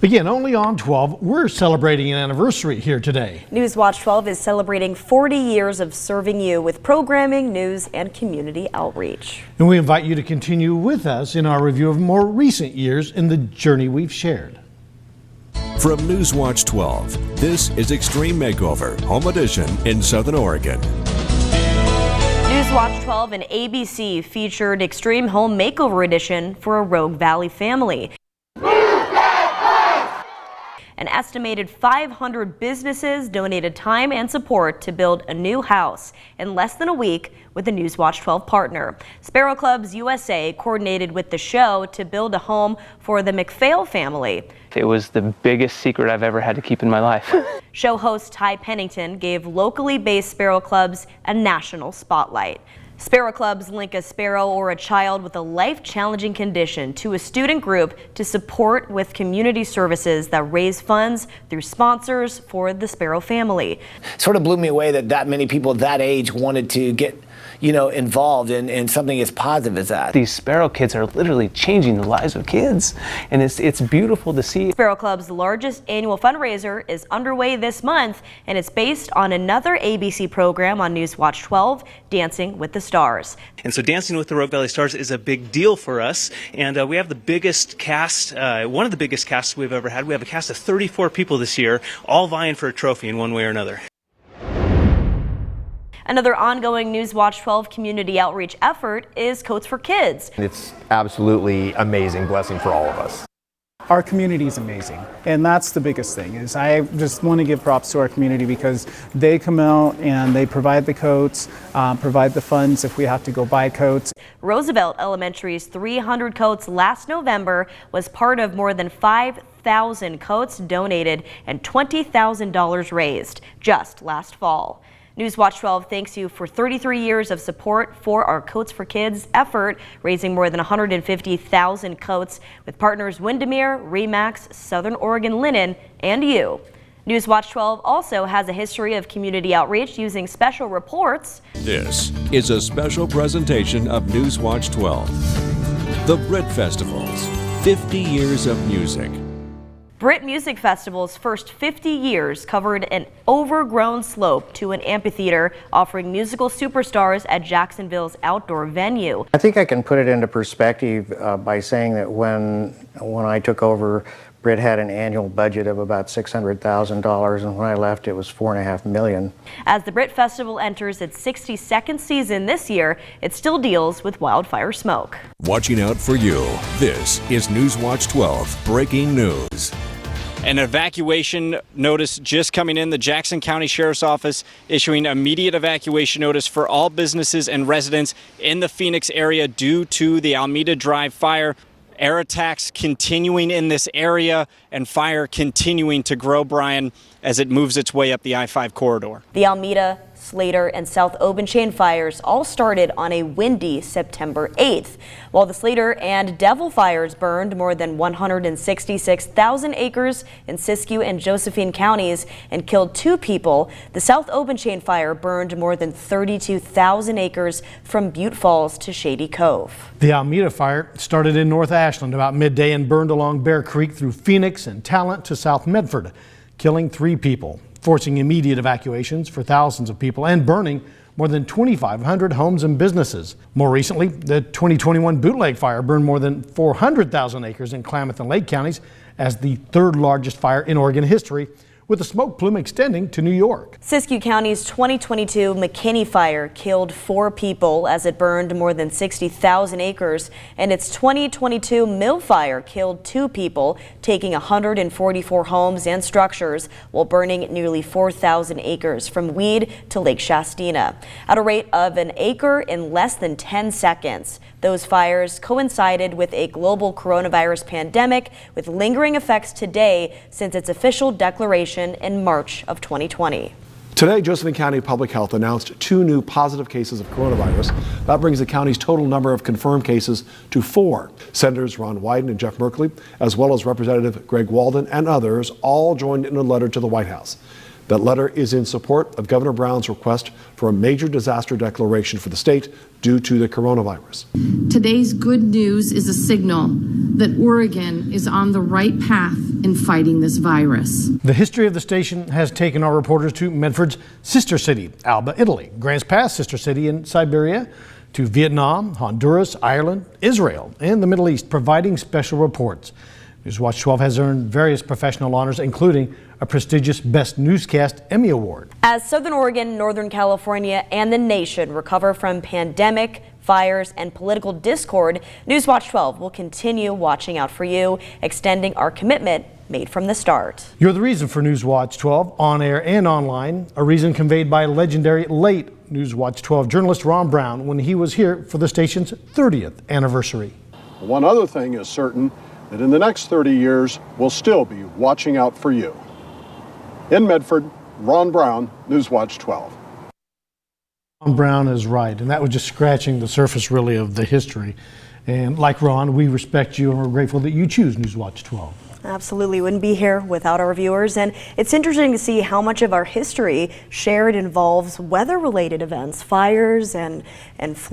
Begin only on 12. We're celebrating an anniversary here today. Newswatch 12 is celebrating 40 years of serving you with programming, news, and community outreach. And we invite you to continue with us in our review of more recent years in the journey we've shared. From Newswatch 12, this is Extreme Makeover, Home Edition in Southern Oregon. Newswatch 12 and ABC featured Extreme Home Makeover Edition for a Rogue Valley family. An estimated 500 businesses donated time and support to build a new house in less than a week with a Newswatch 12 partner. Sparrow Clubs USA coordinated with the show to build a home for the McPhail family. It was the biggest secret I've ever had to keep in my life. Show host Ty Pennington gave locally based Sparrow Clubs a national spotlight. Sparrow Clubs link a sparrow or a child with a life-challenging condition to a student group to support with community services that raise funds through sponsors for the sparrow family. Sort of blew me away that many people that age wanted to get involved in something as positive as that. These sparrow kids are literally changing the lives of kids, and it's beautiful to see. Sparrow Club's largest annual fundraiser is underway this month, and it's based on another ABC program on Newswatch 12, Dancing with the Stars. And so Dancing with the Rogue Valley Stars is a big deal for us, and we have the biggest cast, one of the biggest casts we've ever had. We have a cast of 34 people this year, all vying for a trophy in one way or another. Another ongoing Newswatch 12 community outreach effort is Coats for Kids. It's absolutely amazing blessing for all of us. Our community is amazing, and that's the biggest thing. Is I just want to give props to our community because they come out and they provide the coats, provide the funds if we have to go buy coats. Roosevelt Elementary's 300 coats last November was part of more than 5,000 coats donated and $20,000 raised just last fall. Newswatch 12 thanks you for 33 years of support for our Coats for Kids effort, raising more than 150,000 coats with partners Windermere, Remax, Southern Oregon Linen, and you. Newswatch 12 also has a history of community outreach using special reports. This is a special presentation of Newswatch 12. The Brit Festivals, 50 years of music. Brit Music Festival's first 50 years covered an overgrown slope to an amphitheater, offering musical superstars at Jacksonville's outdoor venue. I think I can put it into perspective by saying that when I took over, Brit had an annual budget of about $600,000, and when I left, it was $4.5 million. As the Brit Festival enters its 62nd season this year, it still deals with wildfire smoke. Watching out for you, this is Newswatch 12 Breaking News. An evacuation notice just coming in. The Jackson County Sheriff's Office issuing immediate evacuation notice for all businesses and residents in the Phoenix area due to the Alameda Drive fire. Air attacks continuing in this area and fire continuing to grow, Brian, as it moves its way up the I-5 corridor. The Alameda, Slater, and South Obanchain fires all started on a windy September 8th. While the Slater and Devil fires burned more than 166,000 acres in Siskiyou and Josephine counties and killed 2 people, the South Obanchain fire burned more than 32,000 acres from Butte Falls to Shady Cove. The Alameda fire started in North Ashland about midday and burned along Bear Creek through Phoenix and Talent to South Medford, killing 3 people, forcing immediate evacuations for thousands of people and burning more than 2,500 homes and businesses. More recently, the 2021 Bootleg fire burned more than 400,000 acres in Klamath and Lake counties as the 3rd largest fire in Oregon history, with the smoke plume extending to New York. Siskiyou County's 2022 McKinney fire killed 4 people as it burned more than 60,000 acres, and its 2022 Mill fire killed 2 people, taking 144 homes and structures while burning nearly 4,000 acres from Weed to Lake Shastina at a rate of an acre in less than 10 seconds. Those fires coincided with a global coronavirus pandemic with lingering effects today since its official declaration in March of 2020. Today, Josephine County Public Health announced 2 new positive cases of coronavirus. That brings the county's total number of confirmed cases to 4. Senators Ron Wyden and Jeff Merkley, as well as Representative Greg Walden and others, all joined in a letter to the White House. That letter is in support of Governor Brown's request for a major disaster declaration for the state due to the coronavirus. Today's good news is a signal that Oregon is on the right path in fighting this virus. The history of the station has taken our reporters to Medford's sister city, Alba, Italy, Grants Pass sister city in Siberia, to Vietnam, Honduras, Ireland, Israel, and the Middle East, providing special reports. Newswatch 12 has earned various professional honors, including a prestigious Best Newscast Emmy Award. As Southern Oregon, Northern California, and the nation recover from pandemic, fires, and political discord, Newswatch 12 will continue watching out for you, extending our commitment made from the start. You're the reason for Newswatch 12, on air and online, a reason conveyed by legendary late Newswatch 12 journalist Ron Brown when he was here for the station's 30th anniversary. One other thing is certain, that in the next 30 years, we'll still be watching out for you. In Medford, Ron Brown, Newswatch 12. Ron Brown is right, and that was just scratching the surface, really, of the history. And like Ron, we respect you and we're grateful that you choose Newswatch 12. Absolutely, wouldn't be here without our viewers, and it's interesting to see how much of our history shared involves weather-related events, fires and floods.